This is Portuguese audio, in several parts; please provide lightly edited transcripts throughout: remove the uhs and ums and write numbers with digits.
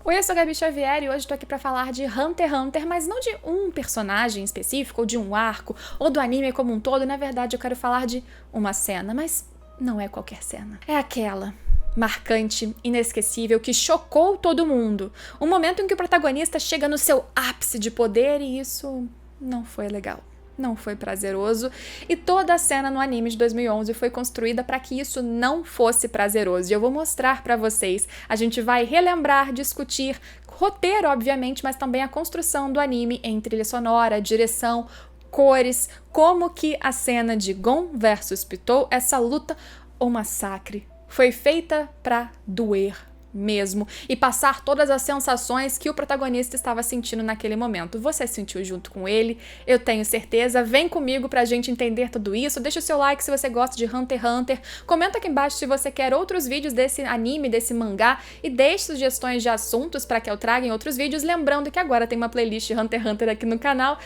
Oi, eu sou a Gabi Xavier e hoje tô aqui pra falar de Hunter x Hunter, mas não de um personagem específico, ou de um arco, ou do anime como um todo. Na verdade, eu quero falar de uma cena, mas não é qualquer cena. É aquela marcante, inesquecível, que chocou todo mundo. Um momento em que o protagonista chega no seu ápice de poder e isso não foi legal. Não foi prazeroso, e toda a cena no anime de 2011 foi construída para que isso não fosse prazeroso. E eu vou mostrar para vocês. A gente vai relembrar, discutir roteiro, obviamente, mas também a construção do anime em trilha sonora, direção, cores, como que a cena de Gon versus Pitou, essa luta ou massacre, foi feita para doer mesmo e passar todas as sensações que o protagonista estava sentindo naquele momento. Você sentiu junto com ele, eu tenho certeza. Vem comigo pra gente entender tudo isso. Deixa o seu like se você gosta de Hunter x Hunter. Comenta aqui embaixo se você quer outros vídeos desse anime, desse mangá, e deixe sugestões de assuntos para que eu traga em outros vídeos. Lembrando que agora tem uma playlist Hunter x Hunter aqui no canal,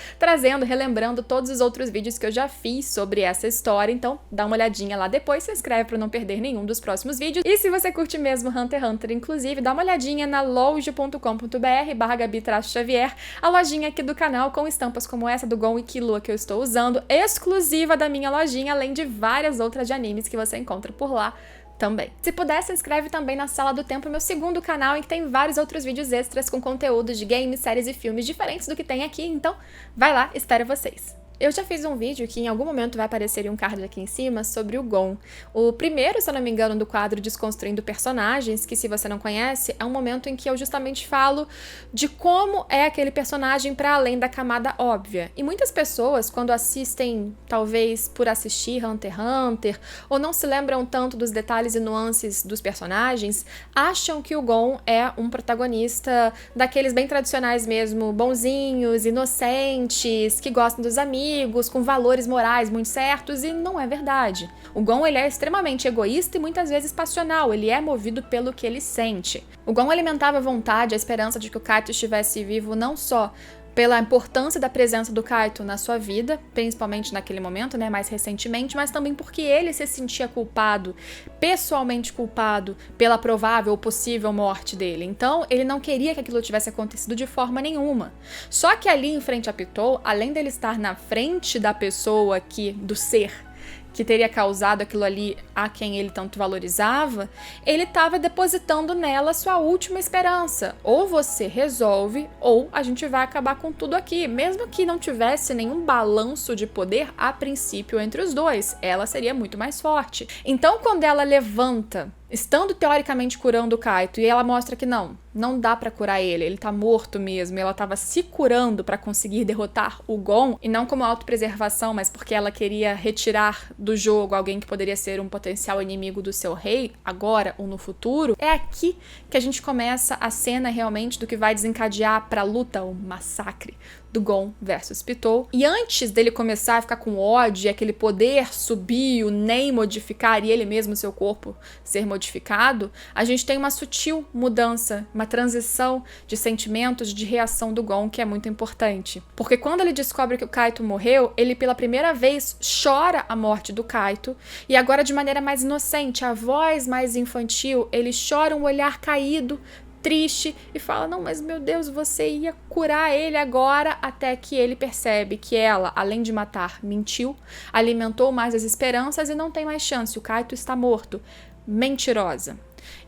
relembrando todos os outros vídeos que eu já fiz sobre essa história. Então dá uma olhadinha lá depois, se inscreve para não perder nenhum dos próximos vídeos. E se você curte mesmo Hunter x Hunter, inclusive, dá uma olhadinha na loja.com.br/Gabi-Xavier, a lojinha aqui do canal com estampas como essa do Gon e Killua que eu estou usando, exclusiva da minha lojinha, além de várias outras de animes que você encontra por lá também. Se puder, se inscreve também na Sala do Tempo, meu segundo canal, em que tem vários outros vídeos extras com conteúdos de games, séries e filmes diferentes do que tem aqui, então vai lá, espero vocês. Eu já fiz um vídeo que em algum momento vai aparecer um card aqui em cima sobre o Gon. O primeiro, se eu não me engano, do quadro Desconstruindo Personagens, que se você não conhece, é um momento em que eu justamente falo de como é aquele personagem para além da camada óbvia. E muitas pessoas, quando assistem, talvez por assistir Hunter x Hunter, ou não se lembram tanto dos detalhes e nuances dos personagens, acham que o Gon é um protagonista daqueles bem tradicionais mesmo, bonzinhos, inocentes, que gostam dos amigos, com valores morais muito certos, e não é verdade. O Gon, ele é extremamente egoísta e muitas vezes passional, ele é movido pelo que ele sente. O Gon alimentava a vontade, a esperança de que o Kaito estivesse vivo não só pela importância da presença do Kaito na sua vida, principalmente naquele momento, né, mais recentemente, mas também porque ele se sentia culpado, pessoalmente culpado, pela provável ou possível morte dele. Então, ele não queria que aquilo tivesse acontecido de forma nenhuma. Só que ali em frente a Pitou, além dele estar na frente da pessoa do ser que teria causado aquilo ali a quem ele tanto valorizava, ele estava depositando nela sua última esperança. Ou você resolve, ou a gente vai acabar com tudo aqui. Mesmo que não tivesse nenhum balanço de poder a princípio entre os dois, ela seria muito mais forte. Então, quando ela levanta, estando teoricamente curando o Kaito, e ela mostra que não dá pra curar ele tá morto mesmo, e ela tava se curando pra conseguir derrotar o Gon, e não como autopreservação, mas porque ela queria retirar do jogo alguém que poderia ser um potencial inimigo do seu rei, agora ou no futuro. É aqui que a gente começa a cena realmente do que vai desencadear pra luta, o massacre do Gon versus Pitou. E antes dele começar a ficar com ódio e aquele poder subir, o Nen modificar e ele mesmo, seu corpo, ser modificado, a gente tem uma sutil mudança, uma transição de sentimentos, de reação do Gon, que é muito importante. Porque quando ele descobre que o Kaito morreu, ele pela primeira vez chora a morte do Kaito, e agora de maneira mais inocente, a voz mais infantil, ele chora um olhar caído, triste, e fala, não, mas meu Deus, você ia curar ele agora, até que ele percebe que ela, além de matar, mentiu, alimentou mais as esperanças e não tem mais chance, o Kaito está morto. Mentirosa.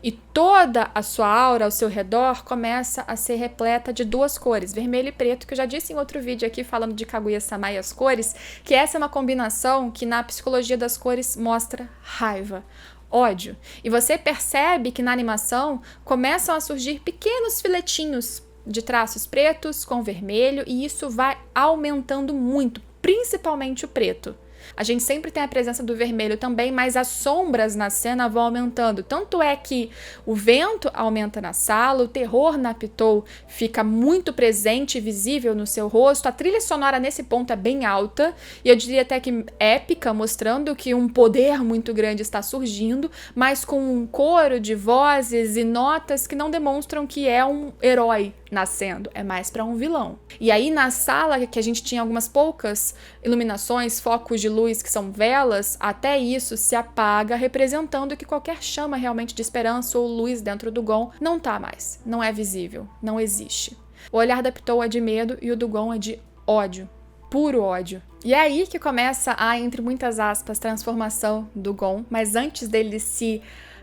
E toda a sua aura ao seu redor começa a ser repleta de duas cores, vermelho e preto, que eu já disse em outro vídeo aqui falando de Kaguya-sama e as cores, que essa é uma combinação que na psicologia das cores mostra raiva, ódio. E você percebe que na animação começam a surgir pequenos filetinhos de traços pretos com vermelho, e isso vai aumentando muito, principalmente o preto. A gente sempre tem a presença do vermelho também, mas as sombras na cena vão aumentando. Tanto é que o vento aumenta na sala, o terror na Pitou fica muito presente e visível no seu rosto. A trilha sonora nesse ponto é bem alta, e eu diria até que épica, mostrando que um poder muito grande está surgindo, mas com um coro de vozes e notas que não demonstram que é um herói nascendo, é mais para um vilão. E aí na sala, que a gente tinha algumas poucas iluminações, focos de de luz, que são velas, até isso se apaga, representando que qualquer chama realmente de esperança ou luz dentro do Gon não tá mais, não é visível, não existe. O olhar da Pitou é de medo e o do Gon é de ódio, puro ódio. E é aí que começa a, entre muitas aspas, transformação do Gon, mas antes dele se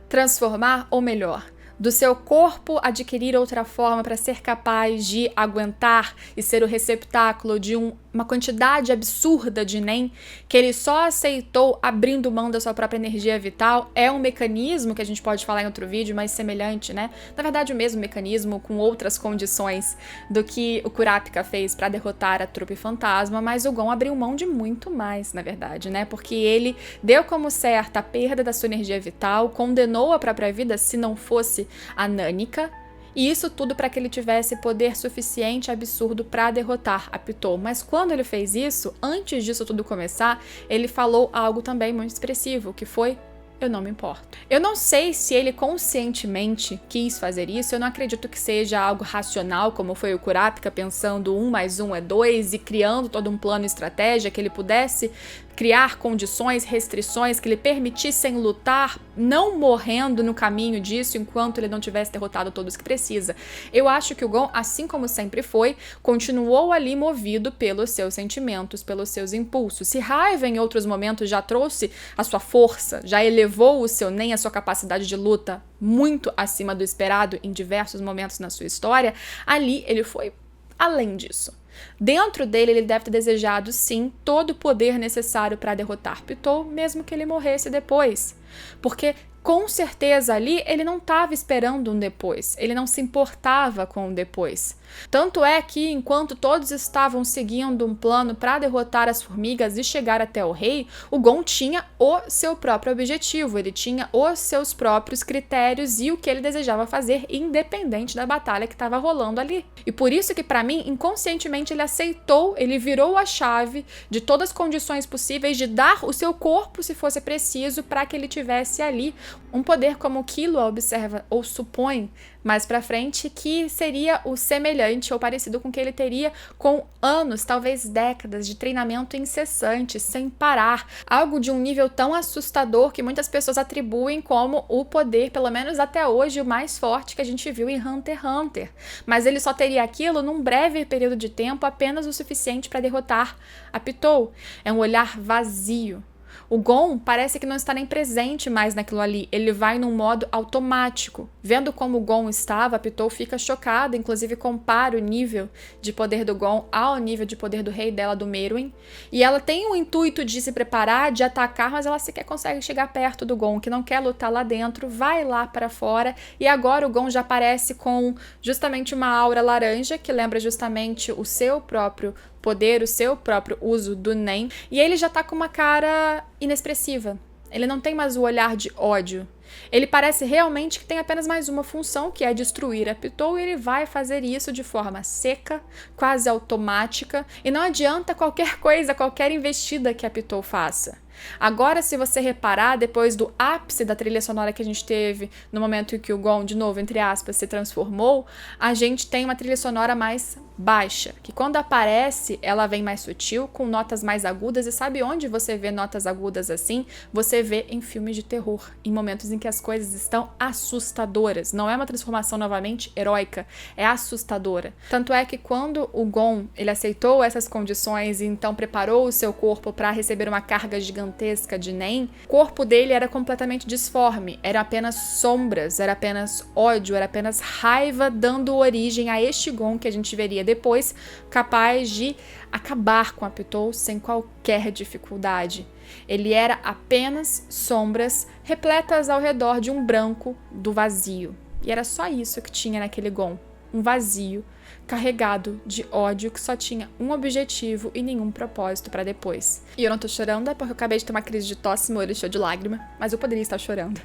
transformar, ou melhor, do seu corpo adquirir outra forma para ser capaz de aguentar e ser o receptáculo de uma quantidade absurda de Nen, que ele só aceitou abrindo mão da sua própria energia vital. É um mecanismo que a gente pode falar em outro vídeo, mas semelhante, né? Na verdade, o mesmo mecanismo com outras condições do que o Kurapika fez para derrotar a trupe fantasma, mas o Gon abriu mão de muito mais, na verdade, né? Porque ele deu como certa a perda da sua energia vital, condenou a própria vida se não fosse a Nânica, e isso tudo para que ele tivesse poder suficiente absurdo para derrotar a Pitou. Mas quando ele fez isso, antes disso tudo começar, ele falou algo também muito expressivo, que foi: eu não me importo. Eu não sei se ele conscientemente quis fazer isso, eu não acredito que seja algo racional, como foi o Kurapika pensando 1 mais 1 é 2 e criando todo um plano e estratégia que ele pudesse criar condições, restrições que lhe permitissem lutar, não morrendo no caminho disso enquanto ele não tivesse derrotado todos que precisa. Eu acho que o Gon, assim como sempre foi, continuou ali movido pelos seus sentimentos, pelos seus impulsos. Se raiva em outros momentos já trouxe a sua força, já elevou o seu Nen, a sua capacidade de luta muito acima do esperado em diversos momentos na sua história, ali ele foi além disso. Dentro dele, ele deve ter desejado, sim, todo o poder necessário para derrotar Pitou, mesmo que ele morresse depois. Porque, com certeza, ali, ele não estava esperando um depois. Ele não se importava com o depois. Tanto é que, enquanto todos estavam seguindo um plano para derrotar as formigas e chegar até o rei, o Gon tinha o seu próprio objetivo, ele tinha os seus próprios critérios e o que ele desejava fazer, independente da batalha que estava rolando ali. E por isso que, para mim, inconscientemente, ele aceitou, ele virou a chave de todas as condições possíveis de dar o seu corpo, se fosse preciso, para que ele tivesse ali um poder como Killua observa ou supõe mais pra frente, que seria o semelhante ou parecido com o que ele teria com anos, talvez décadas de treinamento incessante, sem parar. Algo de um nível tão assustador que muitas pessoas atribuem como o poder, pelo menos até hoje, o mais forte que a gente viu em Hunter x Hunter. Mas ele só teria aquilo num breve período de tempo, apenas o suficiente para derrotar a Pitou. É um olhar vazio. O Gon parece que não está nem presente mais naquilo ali, ele vai num modo automático. Vendo como o Gon estava, a Pitou fica chocada, inclusive compara o nível de poder do Gon ao nível de poder do rei dela, do Meruem. E ela tem o intuito de se preparar, de atacar, mas ela sequer consegue chegar perto do Gon, que não quer lutar lá dentro, vai lá para fora. E agora o Gon já aparece com justamente uma aura laranja, que lembra justamente o seu próprio poder, o seu próprio uso do Nen, e ele já tá com uma cara inexpressiva. Ele não tem mais o olhar de ódio. Ele parece realmente que tem apenas mais uma função, que é destruir a Pitou, e ele vai fazer isso de forma seca, quase automática, e não adianta qualquer coisa, qualquer investida que a Pitou faça. Agora, se você reparar, depois do ápice da trilha sonora que a gente teve no momento em que o Gon, de novo, entre aspas, se transformou, a gente tem uma trilha sonora mais baixa, que quando aparece, ela vem mais sutil, com notas mais agudas, e sabe onde você vê notas agudas assim? Você vê em filmes de terror, em momentos em que as coisas estão assustadoras. Não é uma transformação novamente heróica, é assustadora. Tanto é que quando o Gon, ele aceitou essas condições e então preparou o seu corpo para receber uma carga gigantesca de Nen, o corpo dele era completamente disforme, era apenas sombras, era apenas ódio, era apenas raiva, dando origem a este Gon que a gente veria depois, capaz de acabar com a Pitou sem qualquer dificuldade. Ele era apenas sombras repletas ao redor de um branco do vazio. E era só isso que tinha naquele Gon, um vazio carregado de ódio que só tinha um objetivo e nenhum propósito para depois. E eu não tô chorando, é porque eu acabei de ter uma crise de tosse, meu olho cheio de lágrima, mas eu poderia estar chorando.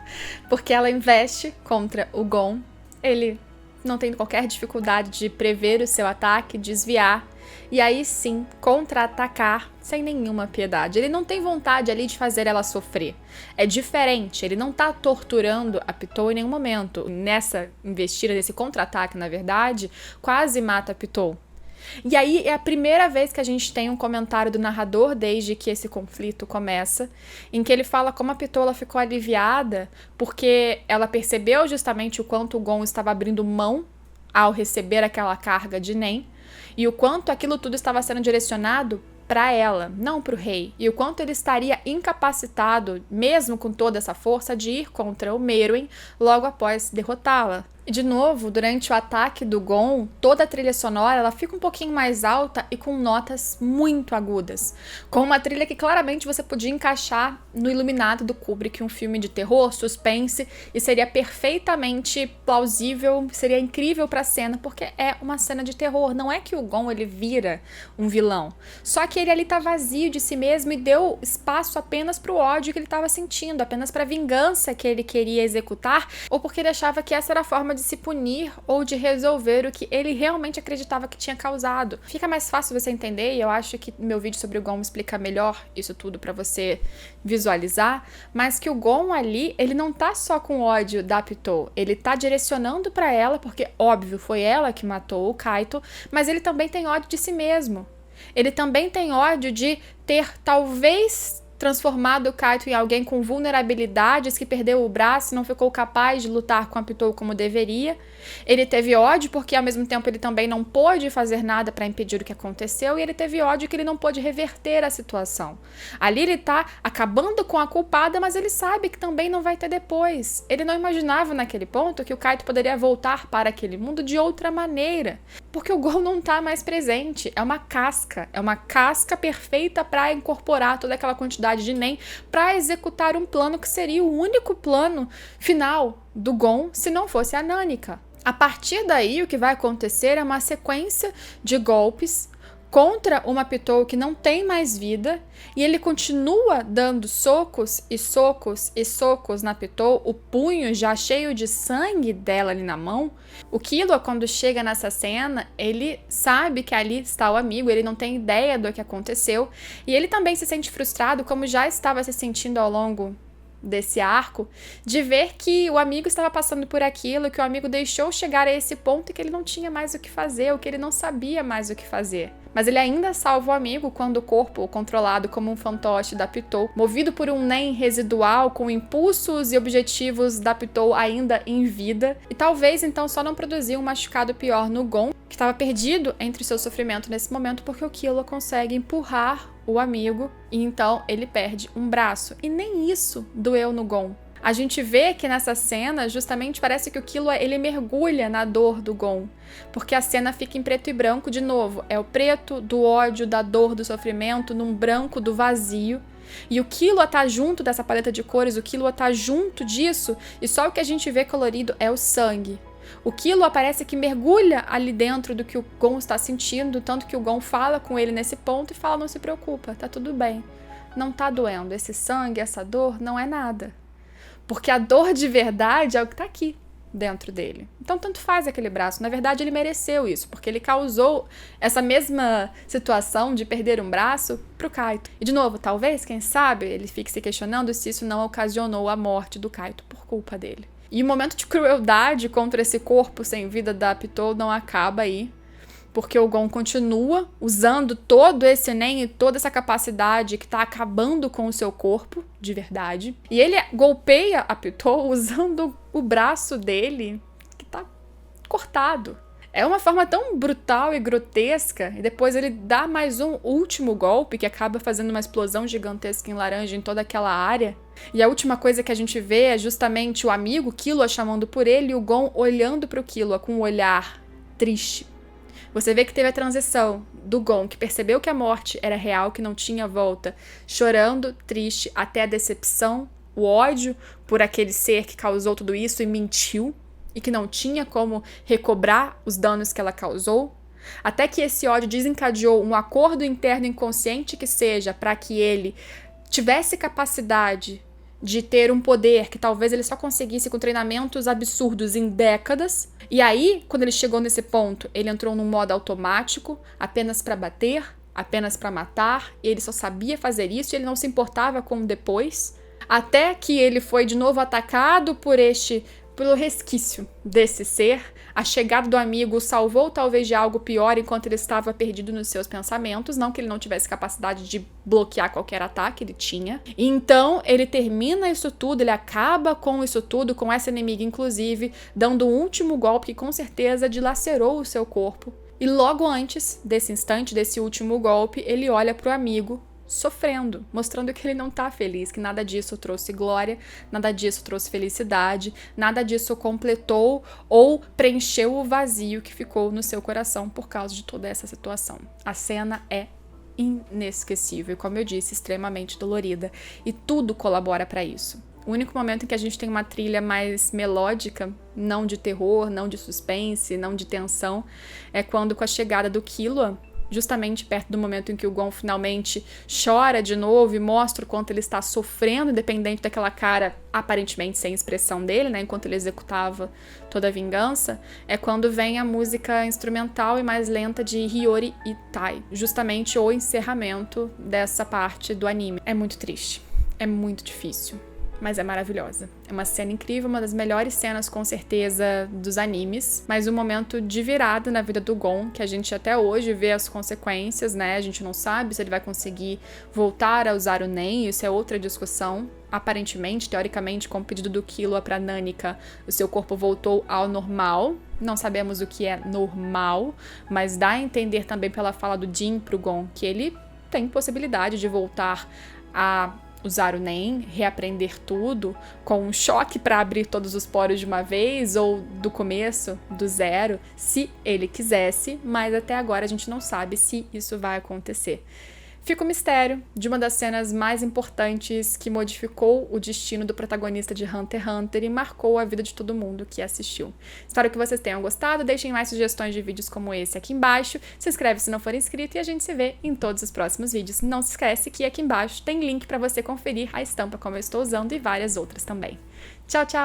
Porque ela investe contra o Gon, ele não tem qualquer dificuldade de prever o seu ataque, desviar, e aí sim, contra-atacar sem nenhuma piedade. Ele não tem vontade ali de fazer ela sofrer. É diferente, ele não tá torturando a Pitou em nenhum momento. Nessa investida, nesse contra-ataque, na verdade, quase mata a Pitou. E aí é a primeira vez que a gente tem um comentário do narrador desde que esse conflito começa, em que ele fala como a Pitola ficou aliviada porque ela percebeu justamente o quanto o Gon estava abrindo mão ao receber aquela carga de Nen, e o quanto aquilo tudo estava sendo direcionado para ela, não para o rei, e o quanto ele estaria incapacitado, mesmo com toda essa força, de ir contra o Meruem logo após derrotá-la. E de novo, durante o ataque do Gon, toda a trilha sonora ela fica um pouquinho mais alta e com notas muito agudas, com uma trilha que claramente você podia encaixar no Iluminado do Kubrick, um filme de terror, suspense, e seria perfeitamente plausível, seria incrível para a cena, porque é uma cena de terror. Não é que o Gon ele vira um vilão, só que ele ali tá vazio de si mesmo e deu espaço apenas para o ódio que ele estava sentindo, apenas para a vingança que ele queria executar, ou porque ele achava que essa era a forma de se punir ou de resolver o que ele realmente acreditava que tinha causado. Fica mais fácil você entender, e eu acho que meu vídeo sobre o Gon explica melhor isso tudo pra você visualizar, mas que o Gon ali, ele não tá só com ódio da Pitou, ele tá direcionando pra ela, porque óbvio, foi ela que matou o Kaito, mas ele também tem ódio de si mesmo. Ele também tem ódio de ter talvez transformado o Kaito em alguém com vulnerabilidades, que perdeu o braço e não ficou capaz de lutar com a Pitou como deveria. Ele teve ódio porque ao mesmo tempo ele também não pôde fazer nada para impedir o que aconteceu, e ele teve ódio que ele não pôde reverter a situação. Ali ele tá acabando com a culpada, mas ele sabe que também não vai ter depois. Ele não imaginava naquele ponto que o Kaito poderia voltar para aquele mundo de outra maneira, porque o Gon não tá mais presente. É uma casca perfeita para incorporar toda aquela quantidade de Nen para executar um plano que seria o único plano final do Gon se não fosse a Nânica. A partir daí, o que vai acontecer é uma sequência de golpes contra uma Pitou que não tem mais vida, e ele continua dando socos e socos e socos na Pitou, o punho já cheio de sangue dela ali na mão. O Killua, quando chega nessa cena, ele sabe que ali está o amigo, ele não tem ideia do que aconteceu, e ele também se sente frustrado, como já estava se sentindo ao longo desse arco, de ver que o amigo estava passando por aquilo, que o amigo deixou chegar a esse ponto e que ele não tinha mais o que fazer, ou que ele não sabia mais o que fazer. Mas ele ainda salva o amigo quando o corpo, controlado como um fantoche da Pitou, movido por um Nen residual, com impulsos e objetivos da Pitou ainda em vida, e talvez então só não produziu um machucado pior no Gon, que estava perdido entre o seu sofrimento nesse momento, porque o Killua consegue empurrar o amigo e então ele perde um braço. E nem isso doeu no Gon. A gente vê que nessa cena, justamente parece que o Killua ele mergulha na dor do Gon, porque a cena fica em preto e branco de novo. É o preto do ódio, da dor, do sofrimento, num branco do vazio. E o Killua tá junto dessa paleta de cores, o Killua tá junto disso, e só o que a gente vê colorido é o sangue. O Killua parece que mergulha ali dentro do que o Gon está sentindo, tanto que o Gon fala com ele nesse ponto e fala: não se preocupa, tá tudo bem, não tá doendo, esse sangue, essa dor não é nada. Porque a dor de verdade é o que tá aqui dentro dele. Então tanto faz aquele braço, na verdade ele mereceu isso, porque ele causou essa mesma situação de perder um braço pro Kaito. E de novo, talvez, quem sabe, ele fique se questionando se isso não ocasionou a morte do Kaito por culpa dele. E o momento de crueldade contra esse corpo sem vida da Pitou não acaba aí, porque o Gon continua usando todo esse Nen e toda essa capacidade que tá acabando com o seu corpo, de verdade. E ele golpeia a Pitou usando o braço dele, que tá cortado. É uma forma tão brutal e grotesca, e depois ele dá mais um último golpe que acaba fazendo uma explosão gigantesca em laranja em toda aquela área. E a última coisa que a gente vê é justamente o amigo Killua chamando por ele e o Gon olhando pro Killua com um olhar triste. Você vê que teve a transição do Gon, que percebeu que a morte era real, que não tinha volta, chorando, triste, até a decepção, o ódio por aquele ser que causou tudo isso e mentiu, e que não tinha como recobrar os danos que ela causou, até que esse ódio desencadeou um acordo interno inconsciente que seja para que ele tivesse capacidade de ter um poder que talvez ele só conseguisse com treinamentos absurdos em décadas. E aí, quando ele chegou nesse ponto, ele entrou num modo automático, apenas para bater, apenas para matar, e ele só sabia fazer isso e ele não se importava com o depois. Até que ele foi de novo atacado por este pelo resquício desse ser, a chegada do amigo o salvou talvez de algo pior enquanto ele estava perdido nos seus pensamentos, não que ele não tivesse capacidade de bloquear qualquer ataque, ele tinha. E então ele termina isso tudo, ele acaba com isso tudo, com essa inimiga inclusive, dando um último golpe que com certeza dilacerou o seu corpo. E logo antes desse instante, desse último golpe, ele olha pro amigo sofrendo, mostrando que ele não tá feliz, que nada disso trouxe glória, nada disso trouxe felicidade, nada disso completou ou preencheu o vazio que ficou no seu coração por causa de toda essa situação. A cena é inesquecível e, como eu disse, extremamente dolorida, e tudo colabora para isso. O único momento em que a gente tem uma trilha mais melódica, não de terror, não de suspense, não de tensão, é quando, com a chegada do Killua, justamente perto do momento em que o Gon finalmente chora de novo e mostra o quanto ele está sofrendo, independente daquela cara aparentemente sem expressão dele, né, enquanto ele executava toda a vingança, é quando vem a música instrumental e mais lenta de Hiyori e Tai, justamente o encerramento dessa parte do anime. É muito triste, é muito difícil, mas é maravilhosa. É uma cena incrível, uma das melhores cenas, com certeza, dos animes, mas um momento de virada na vida do Gon, que a gente até hoje vê as consequências, né? A gente não sabe se ele vai conseguir voltar a usar o Nen, isso é outra discussão. Aparentemente, teoricamente, com o pedido do Killua pra Nanika, o seu corpo voltou ao normal. Não sabemos o que é normal, mas dá a entender também pela fala do Jin pro Gon que ele tem possibilidade de voltar a usar o Nen, reaprender tudo, com um choque para abrir todos os poros de uma vez, ou do começo, do zero, se ele quisesse, mas até agora a gente não sabe se isso vai acontecer. Fica o mistério de uma das cenas mais importantes que modificou o destino do protagonista de Hunter x Hunter e marcou a vida de todo mundo que assistiu. Espero que vocês tenham gostado, deixem mais sugestões de vídeos como esse aqui embaixo, se inscreve se não for inscrito e a gente se vê em todos os próximos vídeos. Não se esquece que aqui embaixo tem link para você conferir a estampa como eu estou usando e várias outras também. Tchau, tchau!